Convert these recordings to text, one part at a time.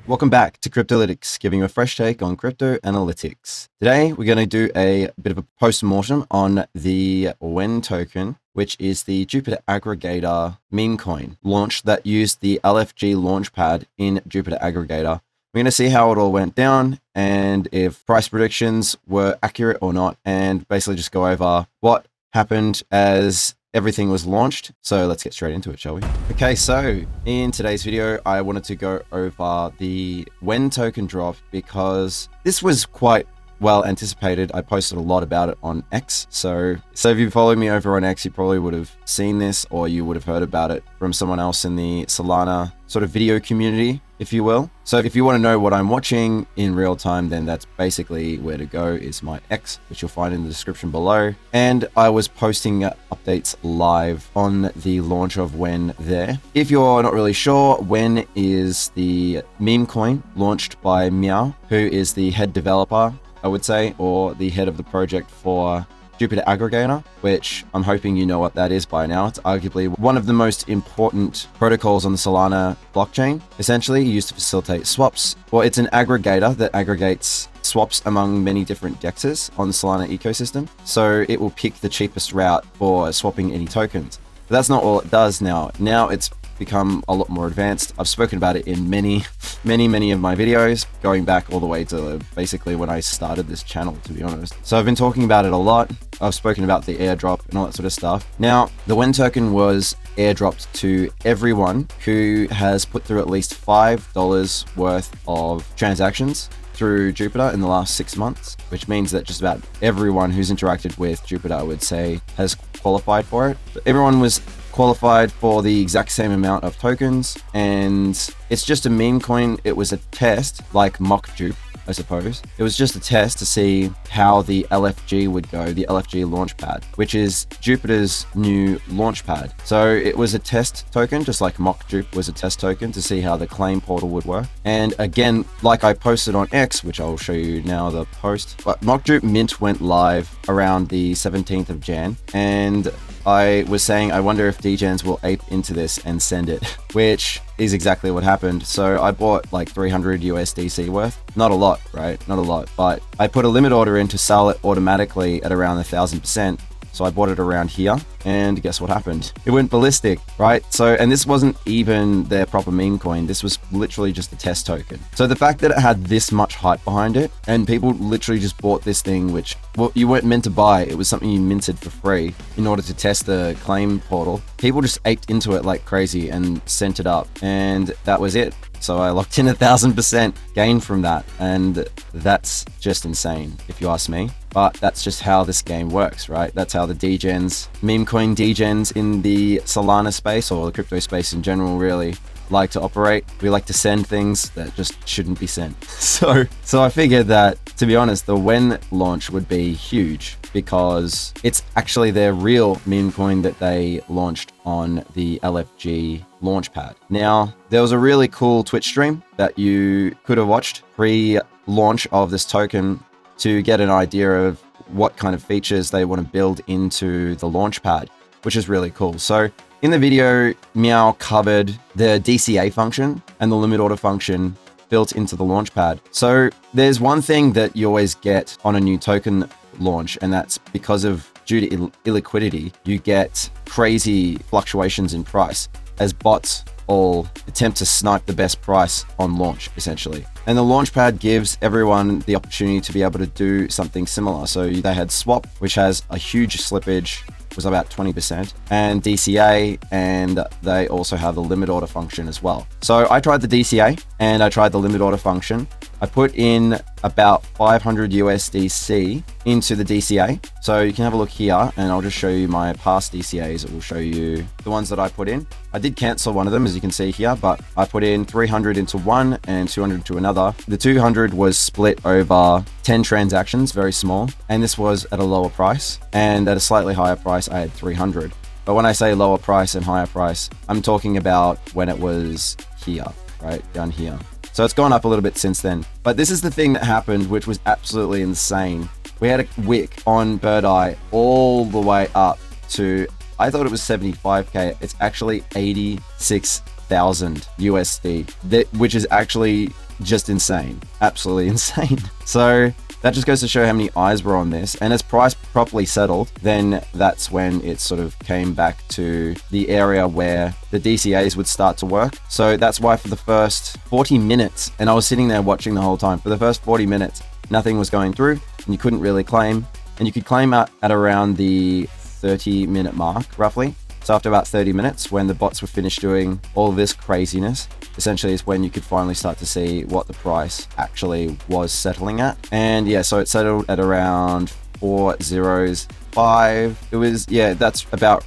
Welcome back to Kryptolytix, giving you a fresh take on crypto analytics. Today, we're going to do a bit of a post-mortem on the WEN token, which is the Jupiter aggregator meme coin launch that used the LFG Launchpad in Jupiter aggregator. We're going to see how it all went down and if price predictions were accurate or not, and basically just go over what happened as everything was launched. So let's get straight into it, shall we? Okay, so in today's video, I wanted to go over the WEN token drop because this was quite well anticipated. I posted a lot about it on X. So if you follow me over on X, you probably would have seen this, or you would have heard about it from someone else in the Solana sort of video community, if you will. So if you want to know what I'm watching in real time, then that's basically where to go, is my X, which you'll find in the description below. And I was posting updates live on the launch of WEN there. If you're not really sure, WEN is the meme coin launched by Meow, who is the head developer, I would say, or the head of the project for Jupiter aggregator, which I'm hoping you know what that is by now. It's arguably one of the most important protocols on the Solana blockchain, essentially used to facilitate swaps. Well, it's an aggregator that aggregates swaps among many different DEXs on the Solana ecosystem. So it will pick the cheapest route for swapping any tokens. But that's not all it does now. Now it's become a lot more advanced. I've spoken about it in many of my videos, going back all the way to basically when I started this channel, to be honest. So I've been talking about it a lot. I've spoken about the airdrop and all that sort of stuff. Now, the WEN token was airdropped to everyone who has put through at least $5 worth of transactions through Jupiter in the last 6 months, which means that just about everyone who's interacted with Jupiter, I would say, has qualified for it. Everyone was qualified for the exact same amount of tokens, and it's just a meme coin. It was a test, like mock Jupe, I suppose. It was just a test to see how the LFG would go, the LFG Launchpad, which is Jupiter's new launchpad. So it was a test token, just like mock Jupe was a test token, to see how the claim portal would work. And again, like I posted on X, which I'll show you now the post, but mock Jupe mint went live around the 17th of Jan, and I was saying, I wonder if degens will ape into this and send it, which is exactly what happened. So I bought like 300 USDC worth. Not a lot, right? Not a lot, but I put a limit order in to sell it automatically at around 1,000%. So I bought it around here, and guess what happened? It went ballistic, right? So, and this wasn't even their proper meme coin. This was literally just a test token. So the fact that it had this much hype behind it, and people literally just bought this thing, which, well, you weren't meant to buy. It was something you minted for free in order to test the claim portal. People just aped into it like crazy and sent it up, and that was it. So I locked in 1,000% gain from that, and that's just insane if you ask me. But that's just how this game works, right? That's how the degens, meme coin degens in the Solana space, or the crypto space in general, really like to operate. We like to send things that just shouldn't be sent. So I figured that, to be honest, the WEN launch would be huge because it's actually their real meme coin that they launched on the LFG Launchpad. Now, there was a really cool Twitch stream that you could have watched pre-launch of this token to get an idea of what kind of features they want to build into the Launchpad, which is really cool. So in the video, Meow covered the DCA function and the limit order function built into the Launchpad. So there's one thing that you always get on a new token launch, and that's because of due to illiquidity, you get crazy fluctuations in price as bots all attempt to snipe the best price on launch, essentially. And the Launchpad gives everyone the opportunity to be able to do something similar. So they had swap, which has a huge slippage, was about 20%, and DCA, and they also have the limit order function as well. So I tried the DCA and I tried the limit order function. I put in about 500 USDC into the DCA. So you can have a look here, and I'll just show you my past DCAs. It will show you the ones that I put in. I did cancel one of them, as you can see here, but I put in 300 into one and 200 into another. The 200 was split over 10 transactions, very small, and this was at a lower price, and at a slightly higher price, I had 300. But when I say lower price and higher price, I'm talking about when it was here, right down here. So it's gone up a little bit since then. But this is the thing that happened, which was absolutely insane. We had a wick on Bird Eye all the way up to, I thought it was 75K. It's actually 86,000 USD, which is actually just insane, absolutely insane. So that just goes to show how many eyes were on this. And as price properly settled, then that's when it sort of came back to the area where the DCAs would start to work. So that's why for the first 40 minutes, and I was sitting there watching the whole time, for the first 40 minutes, nothing was going through and you couldn't really claim. And you could claim at around the 30-minute mark, roughly. So after about 30 minutes, when the bots were finished doing all this craziness, essentially is when you could finally start to see what the price actually was settling at. And yeah, so it settled at around 405. It was, yeah, that's about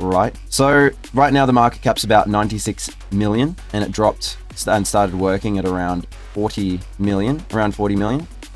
right. So right now the market cap's about 96 million and it dropped and started working at around 40 million,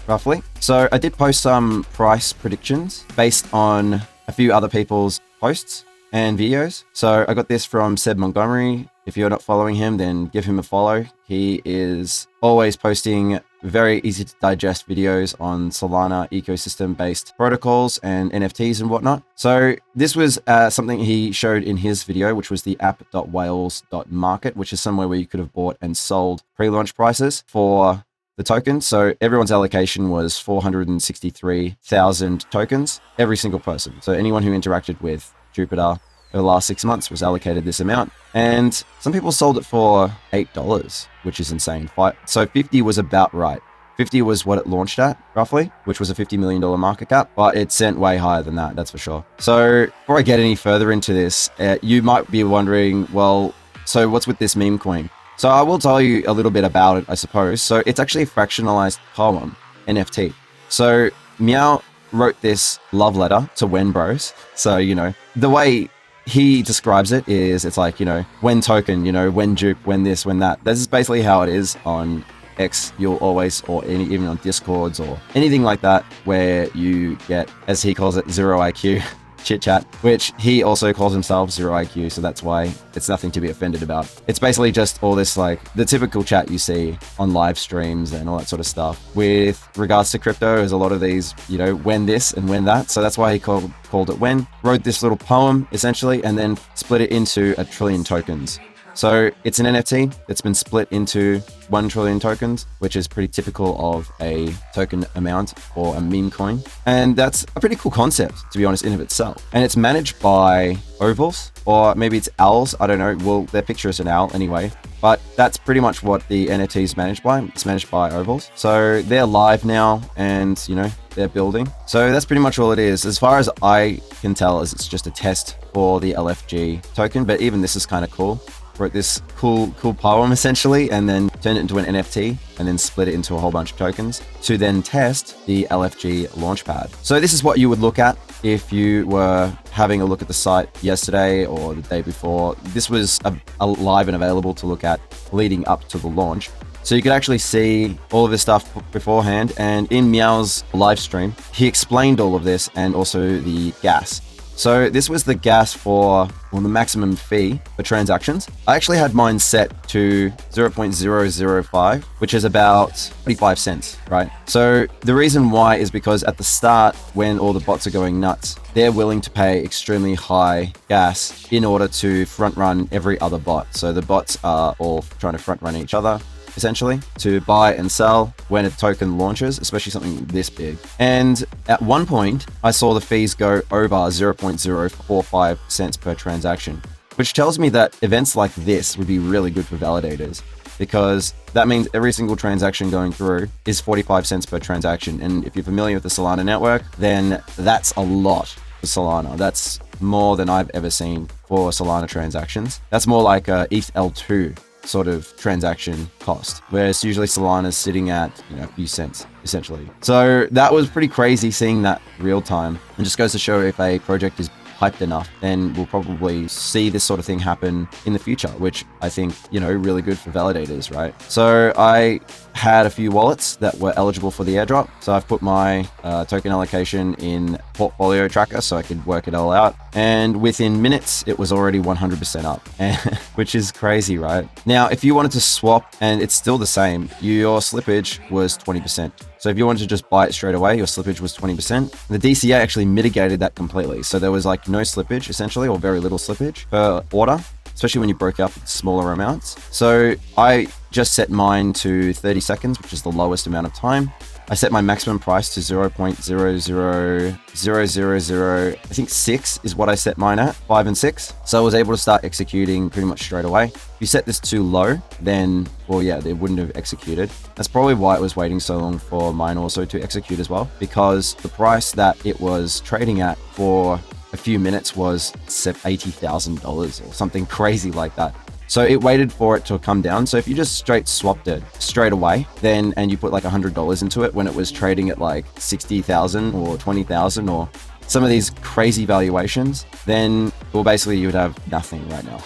roughly. So I did post some price predictions based on a few other people's posts and videos. So I got this from Seb Montgomery. If you're not following him, then give him a follow. He is always posting very easy to digest videos on Solana ecosystem based protocols and NFTs and whatnot. So this was something he showed in his video, which was the app.whales.market, which is somewhere where you could have bought and sold pre-launch prices for the tokens. So everyone's allocation was 463,000 tokens, every single person. So anyone who interacted with Jupiter over the last 6 months was allocated this amount. And some people sold it for $8, which is insane. So 50 was about right. 50 was what it launched at, roughly, which was a $50 million market cap, but it sent way higher than that, that's for sure. So before I get any further into this, you might be wondering, well, so what's with this meme coin? So I will tell you a little bit about it, I suppose. So it's actually a fractionalized poem NFT. So Meow wrote this love letter to WEN bros. So, you know, the way he describes it is it's like, you know, WEN token, you know, WEN Jupe, WEN this, WEN that. This is basically how it is on X. You'll always, or even on Discords or anything like that, where you get, as he calls it, zero IQ. Chit chat, which he also calls himself zero IQ, so that's why it's nothing to be offended about. It's basically just all this, like the typical chat you see on live streams and all that sort of stuff. With regards to crypto, there's a lot of these, you know, when this and when that, so that's why he called it WEN. Wrote this little poem essentially, and then split it into 1 trillion tokens. So it's an NFT that's been split into 1 trillion tokens, which is pretty typical of a token amount for a meme coin. And that's a pretty cool concept, to be honest, in of itself. And it's managed by ovals, or maybe it's owls. I don't know. Well, their picture is an owl anyway. But that's pretty much what the NFT is managed by. It's managed by ovals. So they're live now and, you know, they're building. So that's pretty much all it is. As far as I can tell, is it's just a test for the LFG token. But even this is kind of cool. Wrote this cool poem essentially, and then turned it into an NFT, and then split it into a whole bunch of tokens to then test the LFG Launchpad. So this is what you would look at if you were having a look at the site yesterday or the day before. This was live and available to look at leading up to the launch. So you could actually see all of this stuff beforehand, and in Meow's live stream, he explained all of this and also the gas. So this was the gas for, well, the maximum fee for transactions. I actually had mine set to 0.005, which is about 25 cents, right? So the reason why is because at the start, when all the bots are going nuts, they're willing to pay extremely high gas in order to front run every other bot. So the bots are all trying to front run each other, essentially, to buy and sell when a token launches, especially something this big. And at one point, I saw the fees go over 0.045 cents per transaction, which tells me that events like this would be really good for validators, because that means every single transaction going through is 45 cents per transaction. And if you're familiar with the Solana network, then that's a lot for Solana. That's more than I've ever seen for Solana transactions. That's more like a ETH L2 sort of transaction cost, whereas usually Solana is sitting at, you know, a few cents essentially. So that was pretty crazy seeing that real time, and just goes to show if a project is hyped enough, then we'll probably see this sort of thing happen in the future, which I think, you know, really good for validators, right? So I had a few wallets that were eligible for the airdrop. So I've put my token allocation in portfolio tracker so I could work it all out. And within minutes, it was already 100% up, which is crazy, right? Now, if you wanted to swap and it's still the same, your slippage was 20%. So if you wanted to just buy it straight away, your slippage was 20%. The DCA actually mitigated that completely. So there was like no slippage essentially, or very little slippage per order. especially when you broke up smaller amounts. So I just set mine to 30 seconds, which is the lowest amount of time. I set my maximum price to 0.00000, I think 6 is what I set mine at, 5 and 6. So I was able to start executing pretty much straight away. If you set this too low, then, well, yeah, they wouldn't have executed. That's probably why it was waiting so long for mine also to execute as well, because the price that it was trading at for a few minutes was $80,000 or something crazy like that. So it waited for it to come down. So if you just straight swapped it straight away, then, and you put like $100 into it when it was trading at like 60,000 or 20,000 or some of these crazy valuations, then, well, basically you would have nothing right now.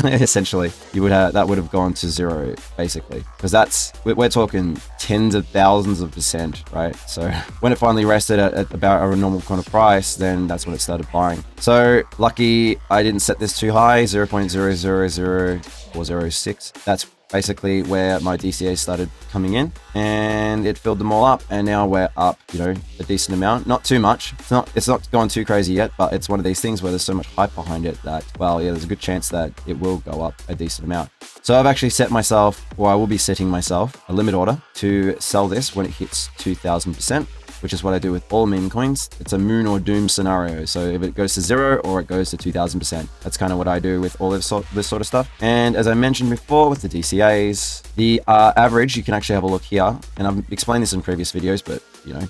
Essentially, you would have, that would have gone to zero basically, because that's, we're talking tens of thousands of percent, right? So when it finally rested at about a normal kind of price, then that's when it started buying. So lucky I didn't set this too high, 0.000406. That's basically where my DCA started coming in, and it filled them all up, and now we're up, you know, a decent amount. Not too much. It's not gone too crazy yet, but it's one of these things where there's so much hype behind it that, well, yeah, there's a good chance that it will go up a decent amount. So I've actually set myself, or I will be setting myself, a limit order to sell this when it hits 2,000%. Which is what I do with all meme coins. It's a moon or doom scenario. So if it goes to 0 or it goes to 2000%, that's kind of what I do with all this sort of stuff. And as I mentioned before with the DCAs, the average, you can actually have a look here. And I've explained this in previous videos, but you know,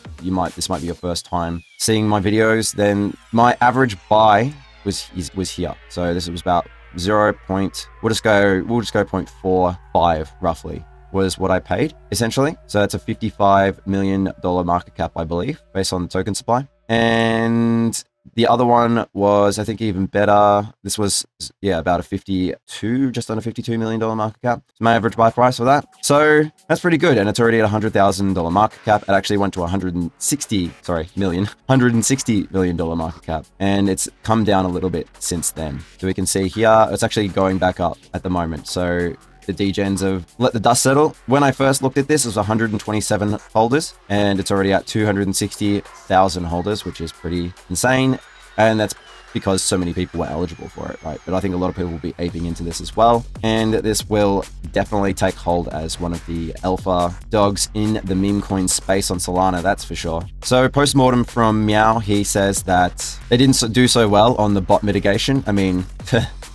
this might be your first time seeing my videos. Then my average buy was here. So this was about 0. We'll just go 0.45 roughly. Was what I paid essentially. So that's a $55 million market cap, I believe, based on the token supply. And the other one was, I think, even better. This was, yeah, about a just under $52 million market cap. It's my average buy price for that. So that's pretty good. And it's already at $100,000 market cap. It actually went to $160 million market cap. And it's come down a little bit since then. So we can see here, it's actually going back up at the moment. So the degens have let the dust settle. When I first looked at this, it was 127 holders, and it's already at 260,000 holders, which is pretty insane. And that's because so many people were eligible for it, right? But I think a lot of people will be aping into this as well. And this will definitely take hold as one of the alpha dogs in the meme coin space on Solana, that's for sure. So post-mortem from Meow, he says that they didn't do so well on the bot mitigation. I mean,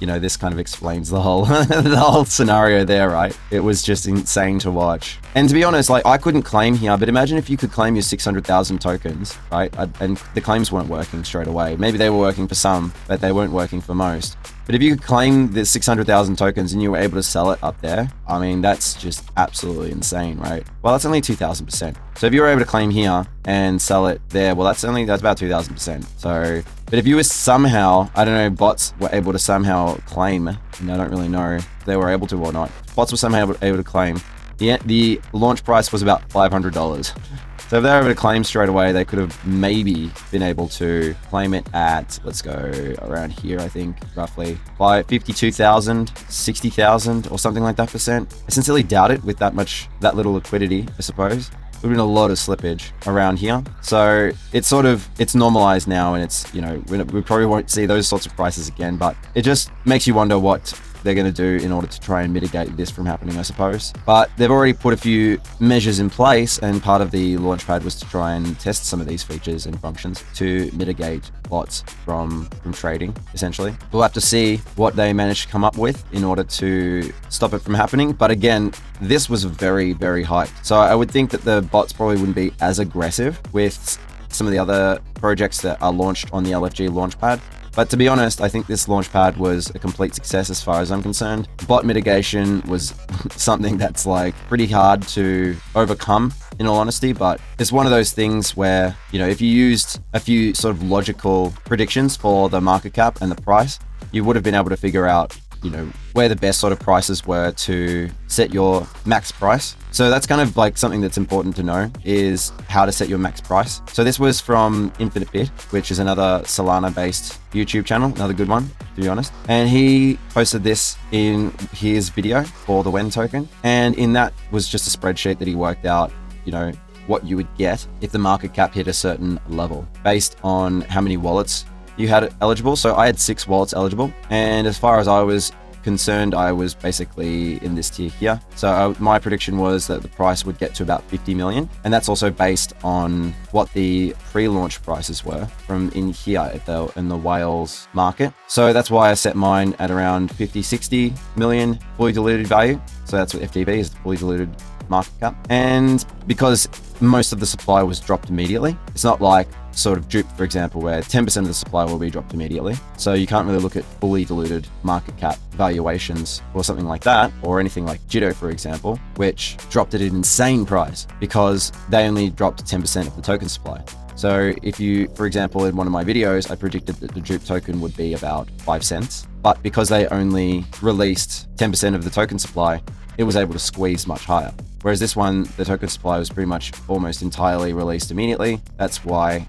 you know, this kind of explains the whole the whole scenario there, right? It was just insane to watch. And to be honest, like, I couldn't claim here, but imagine if you could claim your 600,000 tokens, right? And the claims weren't working straight away. Maybe they were working for some, but they weren't working for most. But if you could claim the 600,000 tokens and you were able to sell it up there, I mean, that's just absolutely insane, right? Well, that's only 2,000%. So if you were able to claim here and sell it there, well, that's about 2,000%. So, but if you were somehow, I don't know, bots were able to somehow claim, and I don't really know if they were able to or not. Bots were somehow able to claim. The launch price was about $500. So if they were able to claim straight away, they could have maybe been able to claim it at, let's go around here, I think, roughly by 52,000, 60,000 or something like that percent. I sincerely doubt it with that little liquidity, I suppose. There's been a lot of slippage around here. So it's normalized now, and it's, you know, we probably won't see those sorts of prices again, but it just makes you wonder what they're going to do in order to try and mitigate this from happening, I suppose. But they've already put a few measures in place, and part of the launchpad was to try and test some of these features and functions to mitigate bots from trading, essentially. We'll have to see what they manage to come up with in order to stop it from happening. But again, this was very, very hyped. So I would think that the bots probably wouldn't be as aggressive with some of the other projects that are launched on the LFG Launchpad. But to be honest, I think this launchpad was a complete success as far as I'm concerned. Bot mitigation was something that's like pretty hard to overcome, in all honesty, but it's one of those things where, you know, if you used a few sort of logical predictions for the market cap and the price, you would have been able to figure out, you know, where the best sort of prices were to set your max price. So that's kind of like something that's important to know, is how to set your max price. So this was from Infinite Bit, which is another Solana based YouTube channel, another good one, to be honest. And he posted this in his video for the WEN token. And in that was just a spreadsheet that he worked out, you know, what you would get if the market cap hit a certain level based on how many wallets you had eligible. So I had 6 wallets eligible. And as far as I was concerned, I was basically in this tier here. So my prediction was that the price would get to about 50 million. And that's also based on what the pre-launch prices were from in here in the whales market. So that's why I set mine at around 50, 60 million fully diluted value. So that's what FDV is, the fully diluted market cap. And because most of the supply was dropped immediately, it's not like sort of Juipter, for example, where 10% of the supply will be dropped immediately. So you can't really look at fully diluted market cap valuations or something like that, or anything like Juipter, for example, which dropped at an insane price because they only dropped 10% of the token supply. So if you, for example, in one of my videos, I predicted that the Juipter token would be about 5 cents, but because they only released 10% of the token supply, it was able to squeeze much higher. Whereas this one, the token supply was pretty much almost entirely released immediately. That's why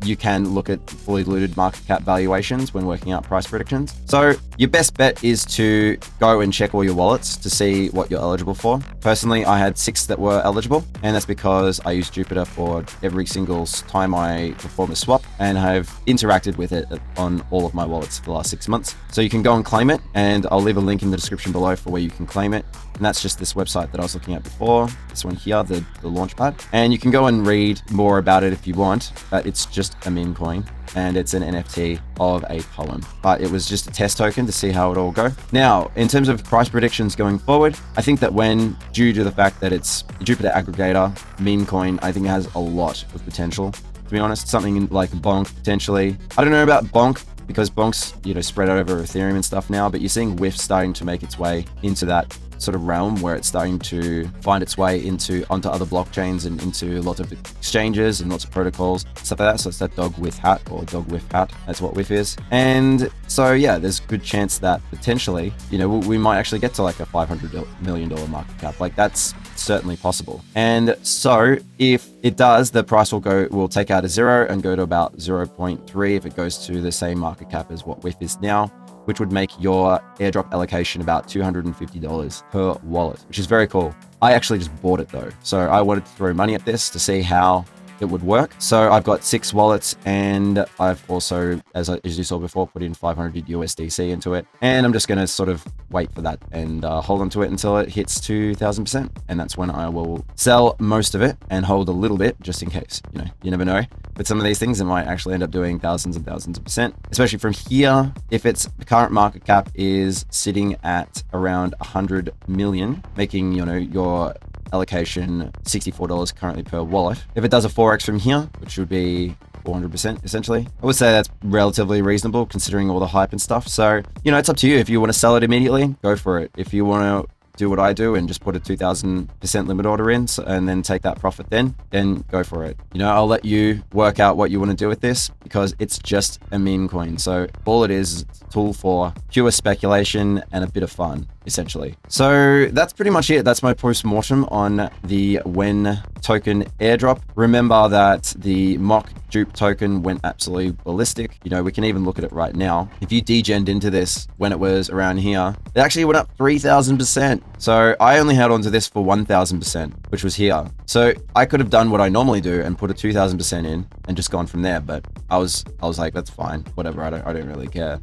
you can look at fully diluted market cap valuations when working out price predictions. So your best bet is to go and check all your wallets to see what you're eligible for. Personally, I had 6 that were eligible, and that's because I use Jupiter for every single time I perform a swap and have interacted with it on all of my wallets for the last 6 months. So you can go and claim it, and I'll leave a link in the description below for where you can claim it. And that's just this website that I was looking at before, this one here, the Launchpad. And you can go and read more about it if you want, but it's just a Memecoin and it's an NFT of a poem. But it was just a test token to see how it all go. Now, in terms of price predictions going forward, I think that WEN, due to the fact that it's a Jupiter aggregator, Memecoin, I think it has a lot of potential. To be honest, something like Bonk potentially. I don't know about Bonk, because Bonk's, spread out over Ethereum and stuff now, but you're seeing WIF starting to make its way into that sort of realm where it's starting to find its way onto other blockchains and into lots of exchanges and lots of protocols, stuff like that. So it's that dog with hat, or dog with hat. That's what WIF is. And so, yeah, there's a good chance that potentially, we might actually get to like a $500 million market cap. Like, that's certainly possible. And so if it does, the price will take out a 0 and go to about 0.3 if it goes to the same market cap as what WIF is now, which would make your airdrop allocation about $250 per wallet, which is very cool. I actually just bought it though. So I wanted to throw money at this to see how it would work. So I've got 6 wallets, and I've also, as you saw before, put in 500 USDC into it. And I'm just going to sort of wait for that and hold on to it until it hits 2,000%. And that's when I will sell most of it and hold a little bit just in case. You never know. But some of these things, it might actually end up doing thousands and thousands of percent, especially from here. If its current market cap is sitting at around 100 million, making, your allocation $64 currently per wallet. If it does a 4x from here, which would be 400% essentially, I would say that's relatively reasonable considering all the hype and stuff. So, it's up to you. If you want to sell it immediately, go for it. If you want to do what I do and just put a 2,000% limit order in and then take that profit, then go for it. I'll let you work out what you want to do with this, because it's just a meme coin. So all it is a tool for pure speculation and a bit of fun, essentially. So that's pretty much it. That's my post-mortem on the WEN token airdrop. Remember that the mock Juipter token went absolutely ballistic. We can even look at it right now. If you degened into this when it was around here, it actually went up 3,000%. So I only held onto this for 1,000%, which was here. So I could have done what I normally do and put a 2,000% in and just gone from there. But I was like, that's fine, whatever. I don't really care.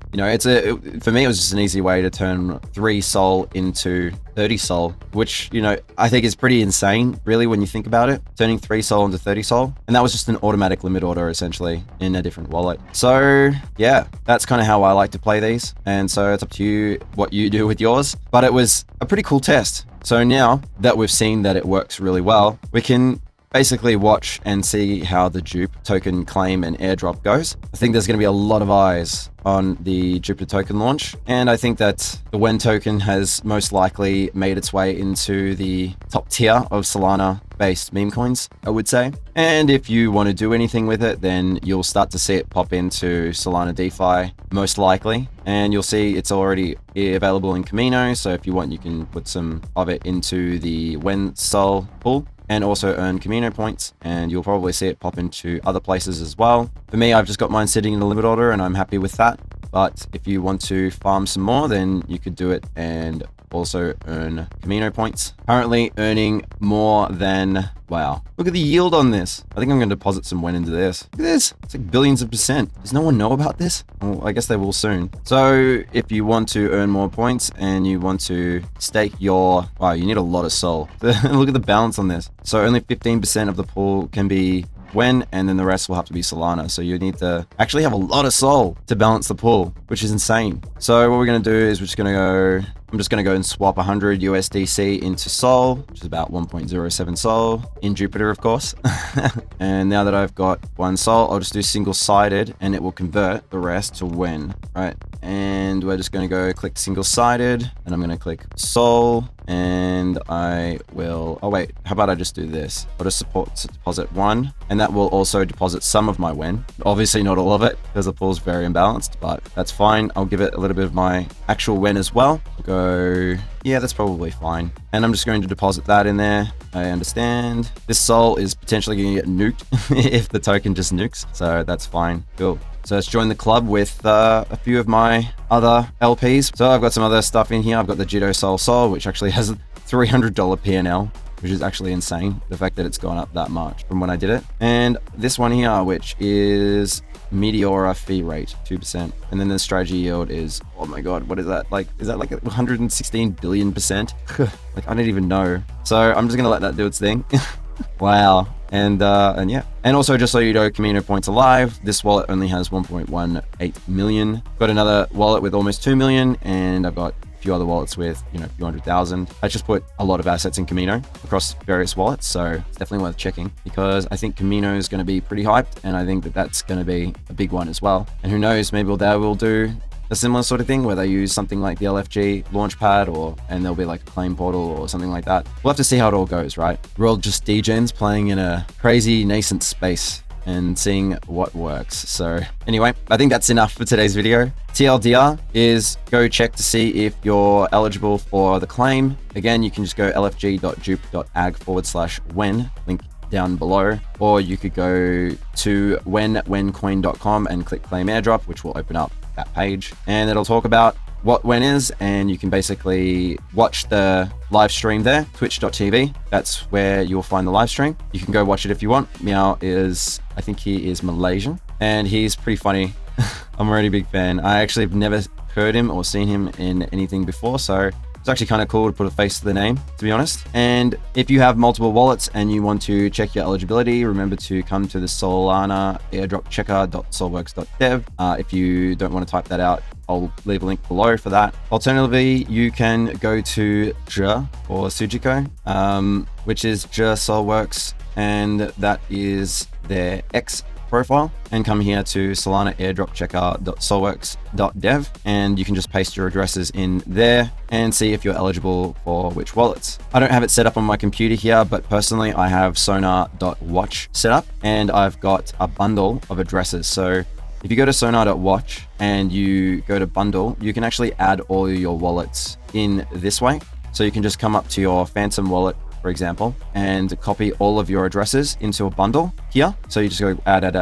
For me, it was just an easy way to turn 3 Sol into 30 Sol, which, I think is pretty insane, really, when you think about it. Turning 3 Sol into 30 Sol. And that was just an automatic limit order, essentially, in a different wallet. So yeah, that's kind of how I like to play these. And so it's up to you what you do with yours. But it was a pretty cool test. So now that we've seen that it works really well, we can basically watch and see how the Juipter token claim and airdrop goes. I think there's going to be a lot of eyes on the Jupiter token launch, and I think that the WEN token has most likely made its way into the top tier of Solana based meme coins, I would say. And if you want to do anything with it, then you'll start to see it pop into Solana DeFi, most likely. And you'll see it's already available in Camino. So if you want, you can put some of it into the WEN Sol pool and also earn Camino points, and you'll probably see it pop into other places as well. For me, I've just got mine sitting in the limit order and I'm happy with that. But if you want to farm some more, then you could do it and also earn Camino points. Currently earning more than, wow, look at the yield on this. I think I'm going to deposit some WEN into this. Look at this. It's like billions of percent. Does no one know about this? Well, I guess they will soon. So if you want to earn more points and you want to stake your, wow, you need a lot of SOL. Look at the balance on this. So only 15% of the pool can be WEN, and then the rest will have to be Solana. So you need to actually have a lot of SOL to balance the pool, which is insane. So what we're going to do is I'm just going to go and swap 100 USDC into SOL, which is about 1.07 SOL in Jupiter, of course. And now that I've got 1 SOL, I'll just do single-sided and it will convert the rest to WEN, right? And we're just going to go click single-sided and I'm going to click SOL and I will, oh wait, how about I just do this? I'll just deposit 1 and that will also deposit some of my WEN. Obviously not all of it because the pool's very imbalanced, but that's fine. I'll give it a little bit of my actual WEN as well. Yeah, that's probably fine. And I'm just going to deposit that in there. I understand. This SOL is potentially going to get nuked if the token just nukes. So that's fine. Cool. So let's join the club with a few of my other LPs. So I've got some other stuff in here. I've got the Jito SOL, which actually has a $300 PNL, which is actually insane. The fact that it's gone up that much from when I did it. And this one here, which is Meteora fee rate, 2%. And then the strategy yield is, oh my God, what is that? Like, is that like 116 billion %? Like, I don't even know. So I'm just gonna let that do its thing. Wow. And yeah. And also, just so you know, Camino points are live. This wallet only has 1.18 million. Got another wallet with almost 2 million, and I've got a few other wallets with, you know, a few 100,000. I just put a lot of assets in Camino across various wallets, so it's definitely worth checking because I think Camino is going to be pretty hyped, and I think that that's going to be a big one as well. And who knows, maybe they will do a similar sort of thing where they use something like the LFG Launchpad, and there'll be like a claim portal or something like that. We'll have to see how it all goes, right? We're all just degens playing in a crazy nascent space and seeing what works. So anyway, I think that's enough for today's video. TLDR is go check to see if you're eligible for the claim. Again, you can just go lfg.jup.ag/WEN, link down below, or you could go to wencoin.com and click claim airdrop, which will open up that page, and it'll talk about what WEN is, and you can basically watch the live stream there, twitch.tv. That's where you'll find the live stream. You can go watch it if you want. Meow is, I think he is Malaysian, and he's pretty funny. I'm already a big fan. I actually have never heard him or seen him in anything before, so it's actually kind of cool to put a face to the name, to be honest. And if you have multiple wallets and you want to check your eligibility, remember to come to the Solana airdrop checker.solworks.dev. If you don't want to type that out, I'll leave a link below for that. Alternatively, you can go to Juipter or Sujiko, which is Juipter Solworks, and that is their X profile, and come here to Solana airdrop checker.solworks.dev, and you can just paste your addresses in there and see if you're eligible for which wallets. I don't have it set up on my computer here, but personally I have sonar.watch set up, and I've got a bundle of addresses. So if you go to sonar.watch and you go to bundle, you can actually add all your wallets in this way. So you can just come up to your Phantom wallet, for example, and copy all of your addresses into a bundle here. So you just go add it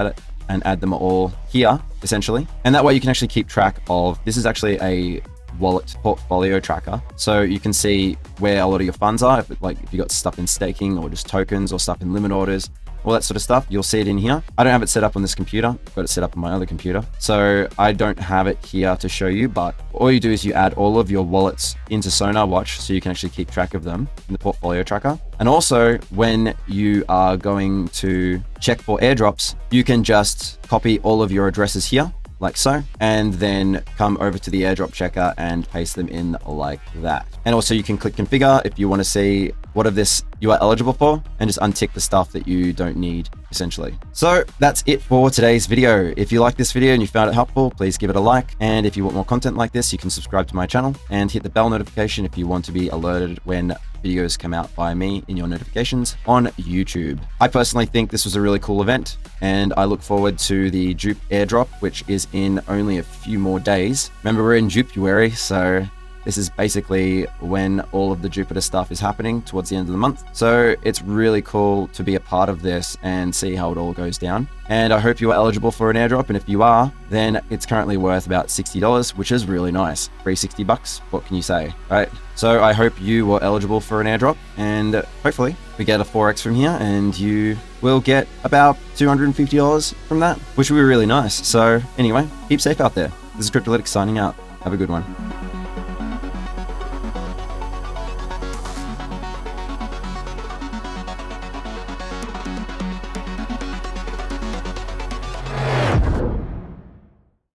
and add them all here, essentially. And that way you can actually keep track of, this is actually a wallet portfolio tracker. So you can see where a lot of your funds are, if you got stuff in staking or just tokens or stuff in limit orders, all that sort of stuff, you'll see it in here. I don't have it set up on this computer. I've got it set up on my other computer, so I don't have it here to show you, but all you do is you add all of your wallets into Sonar Watch so you can actually keep track of them in the portfolio tracker. And also, when you are going to check for airdrops, you can just copy all of your addresses here, like so, and then come over to the airdrop checker and paste them in like that. And also you can click configure if you want to see what of this you are eligible for, and just untick the stuff that you don't need, essentially. So that's it for today's video. If you like this video and you found it helpful, please give it a like. And if you want more content like this, you can subscribe to my channel and hit the bell notification if you want to be alerted when videos come out by me in your notifications on YouTube. I personally think this was a really cool event, and I look forward to the Juip airdrop, which is in only a few more days. Remember, we're in Jupiter, so This is basically when all of the Jupiter stuff is happening towards the end of the month. So it's really cool to be a part of this and see how it all goes down. And I hope you are eligible for an airdrop. And if you are, then it's currently worth about $60, which is really nice. Free $60, what can you say, right? So I hope you were eligible for an airdrop, and hopefully we get a 4x from here and you will get about $250 from that, which will be really nice. So anyway, keep safe out there. This is Kryptolytix signing out. Have a good one.